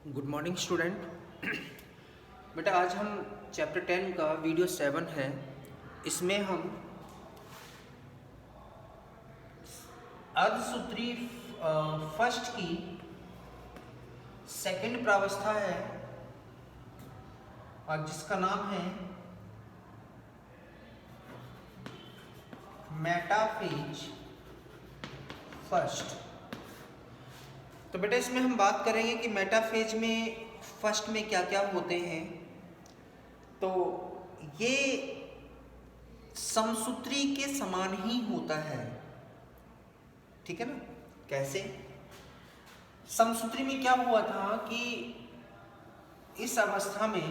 Good morning student. बेटा आज हम चैप्टर 10 का वीडियो 7 है। इसमें हम अर्धसूत्री फर्स्ट की सेकंड प्रावस्था है और जिसका नाम है मेटाफेज फर्स्ट। तो बेटा इसमें हम बात करेंगे कि मेटाफेज में फर्स्ट में क्या क्या होते हैं। तो ये समसूत्री के समान ही होता है, ठीक है ना। कैसे? समसूत्री में क्या हुआ था कि इस अवस्था में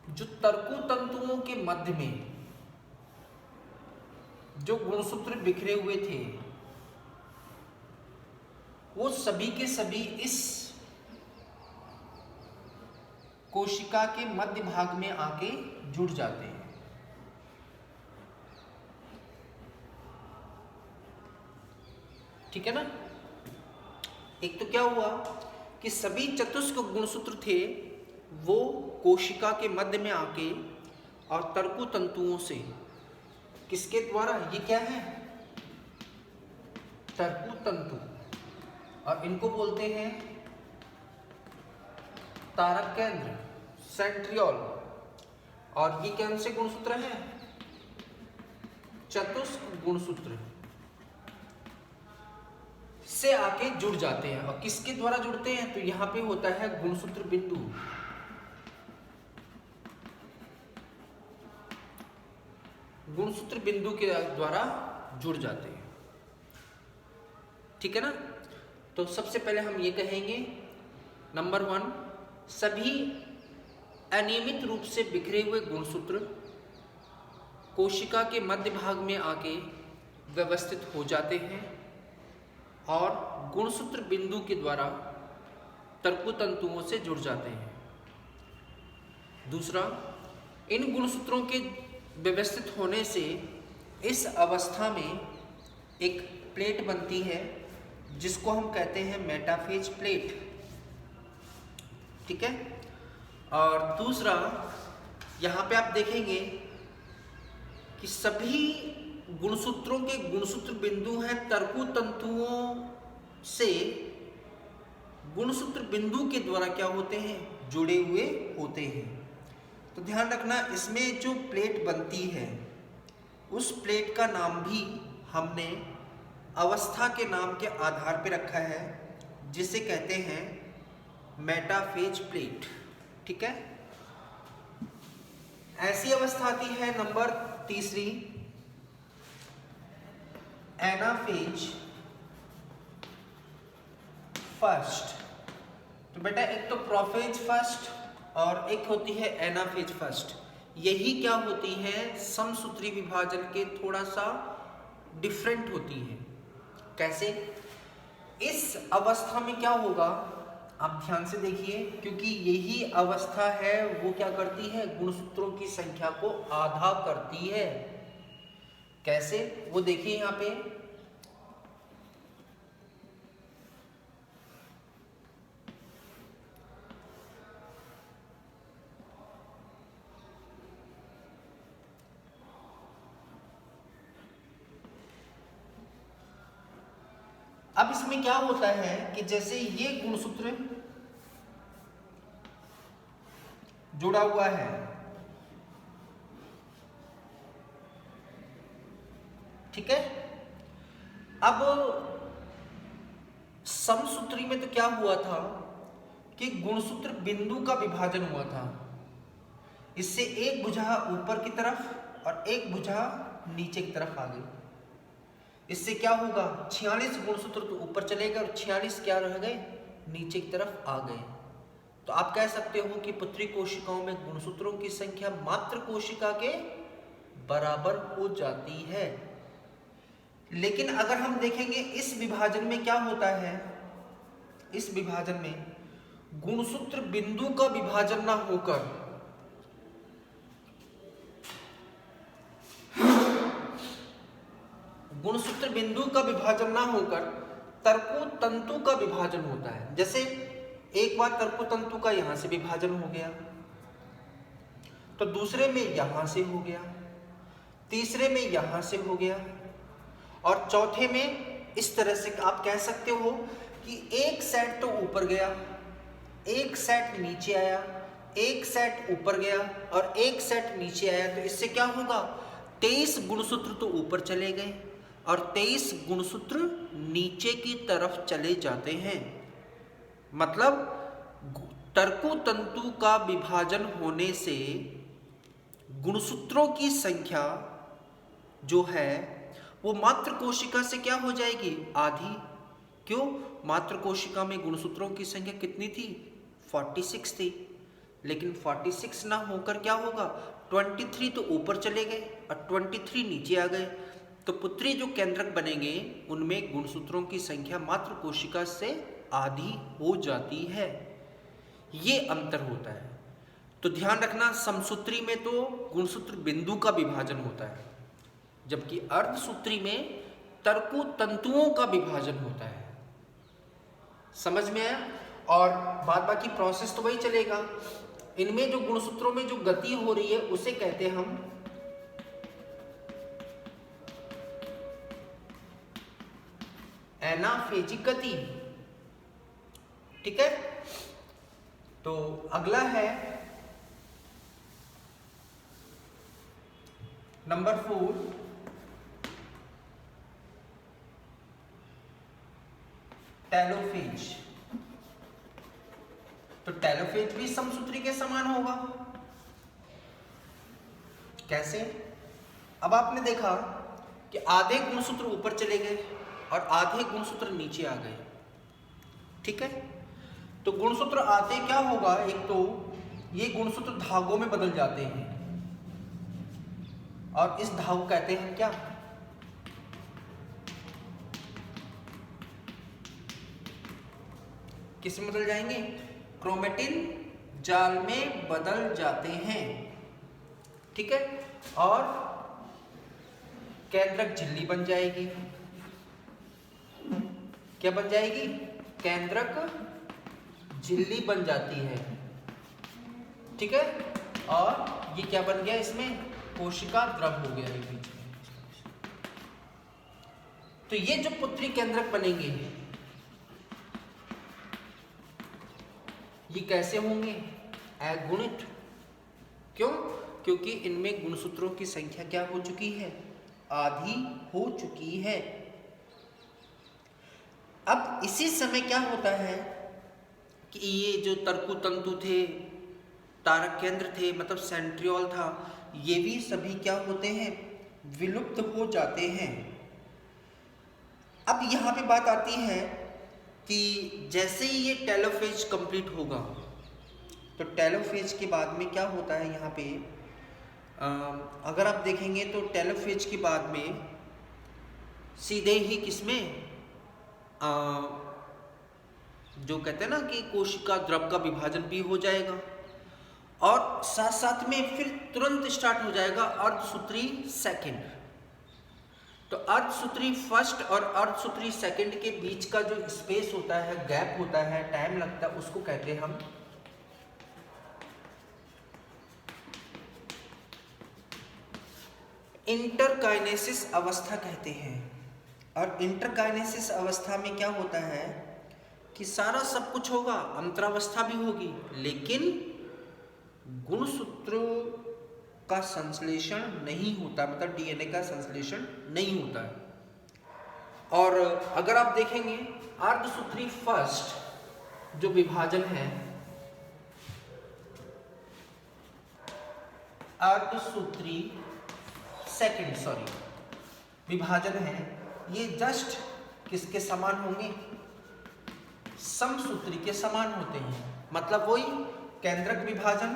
जो तर्कु तंतुओं के मध्य में जो गुणसूत्र बिखरे हुए थे वो सभी के सभी इस कोशिका के मध्य भाग में आके जुड़ जाते हैं। ठीक है ना। एक तो क्या हुआ कि सभी चतुष्क गुणसूत्र थे वो कोशिका के मध्य में आके और तर्कु तंतुओं से, किसके द्वारा, ये क्या है, तर्कु तंतु, और इनको बोलते हैं तारक केंद्र, सेंट्रियोल। और ये कौन से गुणसूत्र हैं? चतुष्क गुणसूत्र से आके जुड़ जाते हैं। और किसके द्वारा जुड़ते हैं? तो यहां पे होता है गुणसूत्र बिंदु। गुणसूत्र बिंदु के द्वारा जुड़ जाते हैं, ठीक है ना। तो सबसे पहले हम ये कहेंगे, नंबर 1, सभी अनियमित रूप से बिखरे हुए गुणसूत्र कोशिका के मध्य भाग में आके व्यवस्थित हो जाते हैं और गुणसूत्र बिंदु के द्वारा तर्कु तंतुओं से जुड़ जाते हैं। दूसरा, इन गुणसूत्रों के व्यवस्थित होने से इस अवस्था में एक प्लेट बनती है जिसको हम कहते हैं मेटाफेज प्लेट, ठीक है। और दूसरा, यहाँ पे आप देखेंगे कि सभी गुणसूत्रों के गुणसूत्र बिंदु हैं तर्कु तंतुओं से गुणसूत्र बिंदु के द्वारा क्या होते हैं, जुड़े हुए होते हैं। तो ध्यान रखना, इसमें जो प्लेट बनती है उस प्लेट का नाम भी हमने अवस्था के नाम के आधार पर रखा है जिसे कहते हैं मेटाफेज प्लेट, ठीक है। ऐसी अवस्था आती है नंबर 3, एनाफेज फर्स्ट। तो बेटा एक तो प्रोफेज फर्स्ट और एक होती है एनाफेज फर्स्ट। यही क्या होती है, समसूत्री विभाजन के थोड़ा सा डिफरेंट होती है। कैसे? इस अवस्था में क्या होगा, आप ध्यान से देखिए, क्योंकि यही अवस्था है वो क्या करती है, गुणसूत्रों की संख्या को आधा करती है। कैसे? वो देखिए यहां पे, अब इसमें क्या होता है कि जैसे ये गुणसूत्र जुड़ा हुआ है, ठीक है। अब समसूत्री में तो क्या हुआ था कि गुणसूत्र बिंदु का विभाजन हुआ था। इससे एक भुजा ऊपर की तरफ और एक भुजा नीचे की तरफ आ गई। इससे क्या होगा, 46 गुणसूत्र तो ऊपर चले गए और 46 क्या रह गए, नीचे की तरफ आ गए। तो आप कह सकते हो कि पुत्री कोशिकाओं में गुणसूत्रों की संख्या मात्र कोशिका के बराबर हो जाती है। लेकिन अगर हम देखेंगे इस विभाजन में क्या होता है, इस विभाजन में गुणसूत्र बिंदु का विभाजन ना होकर गुणसूत्र बिंदु का विभाजन ना होकर तर्कु तंतु का विभाजन होता है। जैसे एक बार तर्कु तंतु का यहां से विभाजन हो गया, तो दूसरे में यहां से हो गया, तीसरे में यहां से हो गया, और चौथे में इस तरह से आप कह सकते हो कि एक सेट तो ऊपर गया, एक सेट नीचे आया, एक सेट ऊपर गया और एक सेट नीचे आया। तो इससे क्या होगा, 23 गुणसूत्र तो ऊपर चले गए और 23 गुणसूत्र नीचे की तरफ चले जाते हैं। मतलब तर्कु तंतु का विभाजन होने से गुणसूत्रों की संख्या जो है वो मात्र कोशिका से क्या हो जाएगी, आधी। क्यों, मात्र कोशिका में गुणसूत्रों की संख्या कितनी थी, 46 थी, लेकिन 46 ना होकर क्या होगा, 23 तो ऊपर चले गए और 23 नीचे आ गए। तो पुत्री जो केंद्रक बनेंगे उनमें गुणसूत्रों की संख्या मात्र कोशिका से आधी हो जाती है। ये अंतर होता है। तो ध्यान रखना, समसूत्री में तो गुणसूत्र बिंदु का विभाजन होता है, जबकि अर्धसूत्री में तर्कु तंतुओं का विभाजन होता है। समझ में आया? और बाद बाकी प्रोसेस तो वही चलेगा। इनमें जो गुणसूत्रों में जो गति हो रही है उसे कहते हैं हम एनाफेजिक गति। ठीक है, तो अगला है नंबर 4, टेलोफेज। तो टेलोफेज भी समसूत्री के समान होगा। कैसे? अब आपने देखा कि आधे गुणसूत्र ऊपर चले गए और आधे गुणसूत्र नीचे आ गए। ठीक है, तो गुणसूत्र आते क्या होगा, एक तो ये गुणसूत्र धागों में बदल जाते हैं और इस धागों कहते हैं क्या, किस में बदल जाएंगे, क्रोमेटिन जाल में बदल जाते हैं। ठीक है, और केंद्रक झिल्ली बन जाएगी। क्या बन जाएगी, केंद्रक झिल्ली बन जाती है। ठीक है, और ये क्या बन गया, इसमें कोशिका द्रव हो गया बीच में। तो ये जो पुत्री केंद्रक बनेंगे ये कैसे होंगे, अगुणित। क्यों, क्योंकि इनमें गुणसूत्रों की संख्या क्या हो चुकी है, आधी हो चुकी है। अब इसी समय क्या होता है कि ये जो तर्कु तंतु थे, तारक केंद्र थे, मतलब सेंट्रियोल था, ये भी सभी क्या होते हैं, विलुप्त हो जाते हैं। अब यहाँ पे बात आती है कि जैसे ही ये टेलोफेज कंप्लीट होगा, तो टेलोफेज के बाद में क्या होता है, यहाँ पे अगर आप देखेंगे तो टेलोफेज के बाद में सीधे ही किसमें, जो कहते हैं ना कि कोशिका द्रव का विभाजन भी हो जाएगा और साथ साथ में फिर तुरंत स्टार्ट हो जाएगा अर्धसूत्री सेकंड। तो अर्धसूत्री फर्स्ट और अर्धसूत्री सेकंड के बीच का जो स्पेस होता है, गैप होता है, टाइम लगता है, उसको कहते हैं हम इंटरकाइनेसिस अवस्था कहते हैं। और इंटरकाइनेसिस अवस्था में क्या होता है कि सारा सब कुछ होगा, अंतरावस्था भी होगी, लेकिन गुणसूत्रों का संश्लेषण नहीं होता, मतलब डीएनए का संश्लेषण नहीं होता है। और अगर आप देखेंगे अर्धसूत्री फर्स्ट जो विभाजन है, अर्धसूत्री सेकंड विभाजन है, ये जस्ट किसके समान होंगे, समसूत्री के समान होते हैं। मतलब वही केंद्रक विभाजन।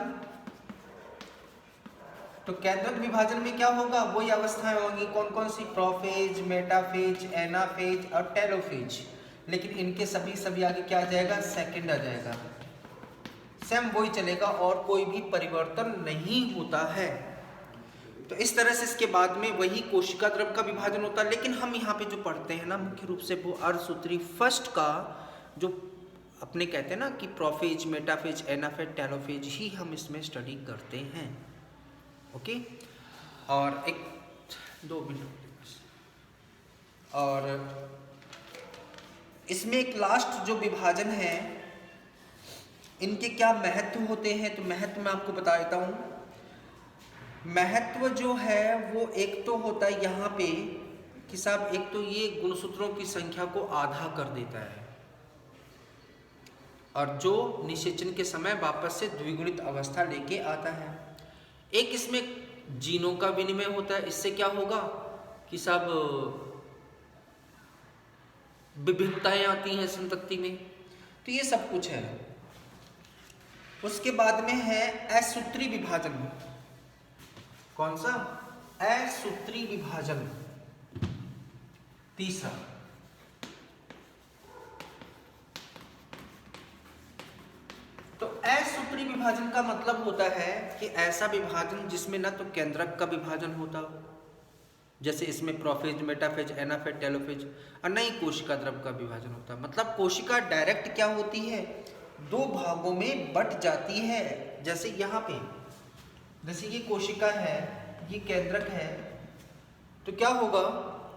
तो केंद्रक विभाजन में क्या होगा, वही अवस्थाएं होंगी, कौन कौन सी, प्रोफेज, मेटाफेज, एनाफेज और टेलोफेज। लेकिन इनके सभी आगे क्या आ जाएगा, सेकंड आ जाएगा। सेम वही चलेगा और कोई भी परिवर्तन नहीं होता है। तो इस तरह से इसके बाद में वही कोशिका द्रव का विभाजन होता है। लेकिन हम यहाँ पे जो पढ़ते हैं ना मुख्य रूप से वो अर्धसूत्री फर्स्ट का जो अपने कहते हैं ना कि प्रोफेज, मेटाफेज, एनाफेज, टेलोफेज ही हम इसमें स्टडी करते हैं। ओके, और एक 2 मिनट, और इसमें एक लास्ट जो विभाजन है, इनके क्या महत्व होते हैं, तो महत्व मैं आपको बता देता हूँ। महत्व जो है वो एक तो होता है यहाँ पे कि साहब एक तो ये गुणसूत्रों की संख्या को आधा कर देता है, और जो निषेचन के समय वापस से द्विगुणित अवस्था लेके आता है। एक इसमें जीनों का विनिमय होता है, इससे क्या होगा कि साहब विभिन्नताएं आती हैं संतति में, तो ये सब कुछ है। उसके बाद में है असूत्री विभाजन। कौन सा? असूत्री विभाजन, तीसरा। तो असूत्री विभाजन का मतलब होता है कि ऐसा विभाजन जिसमें ना तो केंद्रक का विभाजन होता हो, जैसे इसमें प्रोफेज, मेटाफेज, एनाफेज, टेलोफेज, और नहीं कोशिका द्रव का विभाजन होता है। मतलब कोशिका डायरेक्ट क्या होती है, 2 भागों में बट जाती है। जैसे यहाँ पे, जैसे ये कोशिका है, ये केंद्रक है, तो क्या होगा,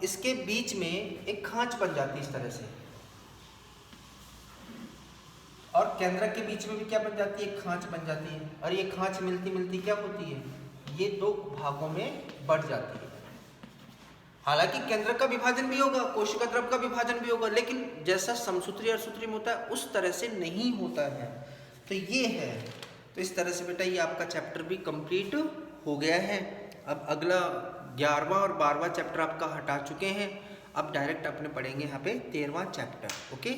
इसके बीच में एक खांच बन जाती है इस तरह से, और केंद्रक के बीच में भी क्या बन जाती है, एक खांच बन जाती है, और ये खांच मिलती मिलती क्या होती है, ये 2 भागों में बढ़ जाती है। हालांकि केंद्रक का विभाजन भी होगा, कोशिका द्रव का विभाजन भी होगा, लेकिन जैसा समसूत्री अर्धसूत्री में होता है उस तरह से नहीं होता है। तो ये है। तो इस तरह से बेटा ये आपका चैप्टर भी कंप्लीट हो गया है। अब अगला 11वां और 12वां चैप्टर आपका हटा चुके हैं। अब डायरेक्ट अपने पढ़ेंगे यहाँ पे 13वां चैप्टर। ओके।